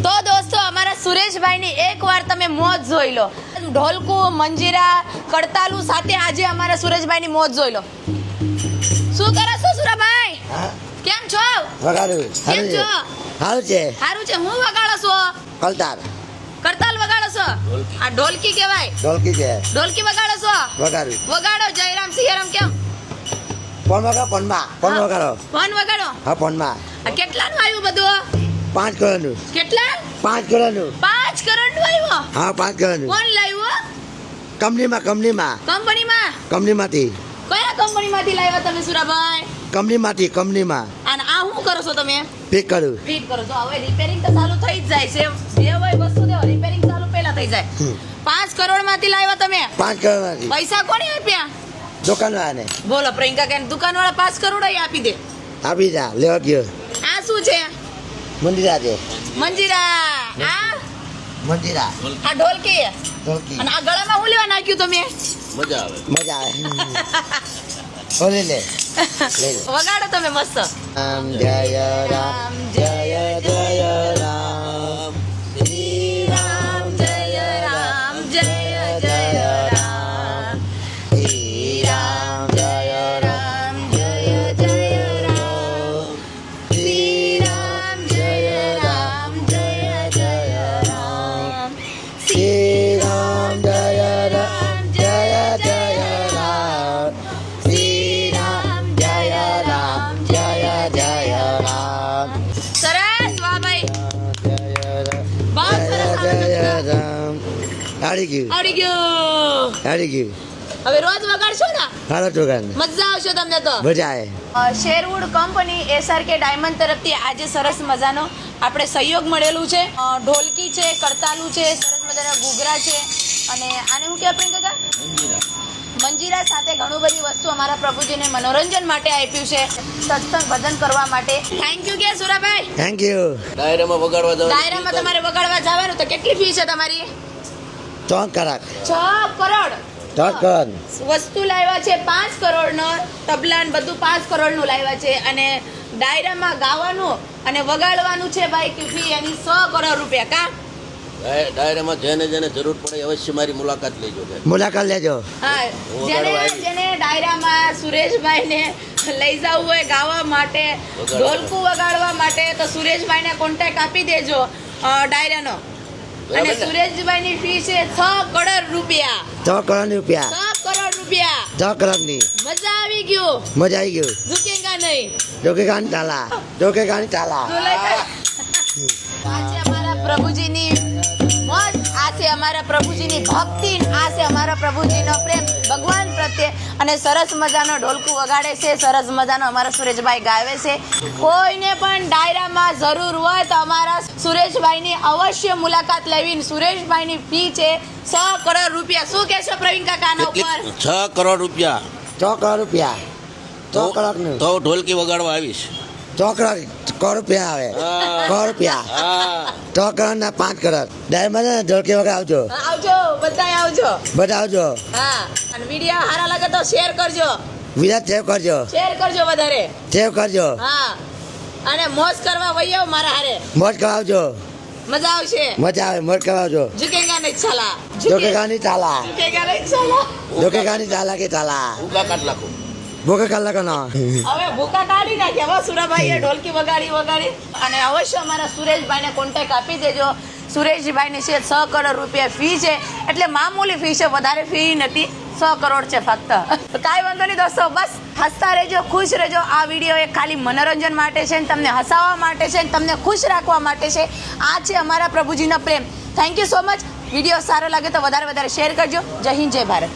તો દોસ્તો અમારા સુરેશભાઈની એકવાર તમે મોજ જોઈ લો. ઢોલકું, મંજીરા, કડતાલું સાથે આજે અમારા સુરેશભાઈની મોજ જોઈ લો. શું કરો છો સુરાભાઈ? કેમ છો? વગાડું. કેમ છો? સારું છે. સારું છે. હું વગાડો છો? કલતાર. કડતાલ વગાડો છો? આ ઢોલકી કહેવાય. ઢોલકી છે. ઢોલકી વગાડો છો? વગાડું. વગાડો જયરામ સિયારામ કેમ? ફોન વગાડો. ફોન વગાડો. ફોન વગાડો. હા ફોનમાં. આ કેટલાનું આવ્યું બધું? 5 કરોડનું. કેટલા? 5 કરોડનું. 5 કરોડનું આવ્યું? હા 5 કરોડનું. કોણ લાવ્યું? કંપનીમાંથી. કંપનીમાંથી? કયા કંપનીમાંથી લાવ્યા તમે સુરાભાઈ? કંપનીમાં. અને આ શું કરો છો તમે? પીક કરું. ફિટ કરો છો. હવે રિપેરિંગ તો ચાલુ થઈ જ જાય છે. જે હોય વસ્તુ દેવો, રિપેરિંગ ચાલુ પહેલા થઈ જાય. 5 કરોડમાંથી લાવ્યા તમે? 5 કરોડમાંથી. પૈસા કોને આપ્યા? દુકાનવાળાને. બોલો પ્રિયંકા કે દુકાનવાળા 5 કરોડ આપી દે. આપી જા. લેવા ગયો. આ શું છે? મંદિરા છે. મંજીરા. આ મંદિરા. આ ઢોલકી. ઢોલકી. અને આ ગળામાં શું લેવા નાખ્યું તમે? મજા આવે. ઓલે લે. વગાડો તમે મસ્ત. રામ જય રામ જય જય રામ શ્રી રામ જય રામ જય જય રામ શ્રી રામ જય રામ જય જય રામ શ્રી રામ જય રામ જય જય રામ શ્રી રામ જય રામ જય જય રામ શ્રી રામ જય રામ જય જય રામ સરસ. વાહ ભાઈ, બહુ સરસ રામ. હારી ગયું. આવડી ગયું. હવે રોજ વગાડશો ને? હાલો ચોગાન. મજા આવશે તમને તો. મજા આવે. શેરવુડ કંપની SRK ડાયમંડ તરફથી આજે સરસ મજાનો આપણે સહયોગ મળેલું છે. ઢોલકી છે, કડતાલું છે, સરસ મજાના ઘૂઘરા છે અને આને હું કહેવાય પ્રિયંકા? મંજીરા સાથે ઘણું બધી વસ્તુ અમારા પ્રભુજીને મનોરંજન માટે આપ્યું છે, સત્સંગ ભજન કરવા માટે. થેન્ક યુ કે સુરાભાઈ. Thank you. ડાયરામાં તમારે વગાડવા જવાનું તો કેટલી ફી છે તમારી? 3 કલાક. 6 કરોડ. 3 કરોડ. વસ્તુ લાવ્યા છે 5 કરોડનો, તબલા ને બધું 5 કરોડનું લાવ્યા છે અને ડાયરામાં ગાવાનું અને વગાડવાનું છે ભાઈ કે ફી એની 100 કરોડ રૂપિયા. કા ડાયરામાં જેને જરૂર પડે અવશ્ય મારી મુલાકાત લેજો. મુલાકાત લેજો. હા, જેને ડાયરામાં સુરેશભાઈને લઈ જવું હોય ગાવા માટે, ઢોલકું વગાડવા માટે તો સુરેશભાઈને કોન્ટેક્ટ આપી દેજો ડાયરાનો. અને સુરેશભાઈની ફી છે 6 કરોડ રૂપિયા. 6 કરોડ રૂપિયા. 6 કરોડ રૂપિયા. 6 કરોડની. મજા આવી ગયું. મજા આવી ગયું. ઝુકેગા નહીં. જોકેગાની તાલા. આજે અમારા પ્રભુજીની મોજ, આ છે અમારા પ્રભુજીની ભક્તિ, આ છે અમારા પ્રભુજીનો પ્રેમ ભગવાન પ્રત્યે. અને સરસ મજાનો ઢોલકું વગાડે છે, સરસ મજાનો અમારા સુરેશભાઈ ગાવે છે. કોઈને પણ ડાયરામાં જરૂર હોય તો અમારા સુરેશભાઈની અવશ્ય મુલાકાત લેવી. સુરેશભાઈની ફી છે 6 કરોડ રૂપિયા. શું કહેશો પ્રવીણ કાકા આના ઉપર? 6 કરોડ રૂપિયા. 6 કરોડ રૂપિયા. 6 કરોડનું. તો ઢોલકી વગાડવા આવીશ. 6 કરોડ રૂપિયા આવે. 100 રૂપિયા. 6 કરોડ ના 5 કરોડ. ડાયમંડ ઢોલકી વગર આવજો. આવજો, બધાય આવજો. બધા આવજો. હા, અને વિડીયો સારા લાગે તો શેર કરજો. વિરાટ સેવ કરજો. શેર કરજો વધારે. સેવ કરજો. હા, અને મોજ કરવા વૈયો મારા હારે. મોજ કરાવજો. મજા આવશે. મજા આવે. મોજ કરાવજો. ઝુકેગા નહીં સાલા. જોકેગાની તાલા. ઝુકેગા નહીં સાલા. જોકેગાની તાલા કે તાલા. ભૂકા કાઢ નાખો. ભૂકા કલાક ના. હવે ભૂકા કાઢી નાખ્યા. હવે સુરાભાઈએ ઢોલકી વગાડી અને અવશ્ય અમારા સુરેશભાઈને કોન્ટેક્ટ આપી દેજો. સુરેશભાઈની છે 6 કરોડ રૂપિયા ફી છે, એટલે મામૂલી ફી છે, વધારે ફી નથી. 100 કરોડ છે ફક્ત. કાંઈ વાંધો નહીં દોસ્તો, બસ હસતા રહેજો, ખુશ રહેજો. આ વિડીયો એક ખાલી મનોરંજન માટે છે, તમને હસાવવા માટે છે, તમને ખુશ રાખવા માટે છે. આ છે અમારા પ્રભુજીનો પ્રેમ. Thank you so much. Video સારો લાગે તો વધારે શેર કરજો. જય હિન્દ, જય ભારત.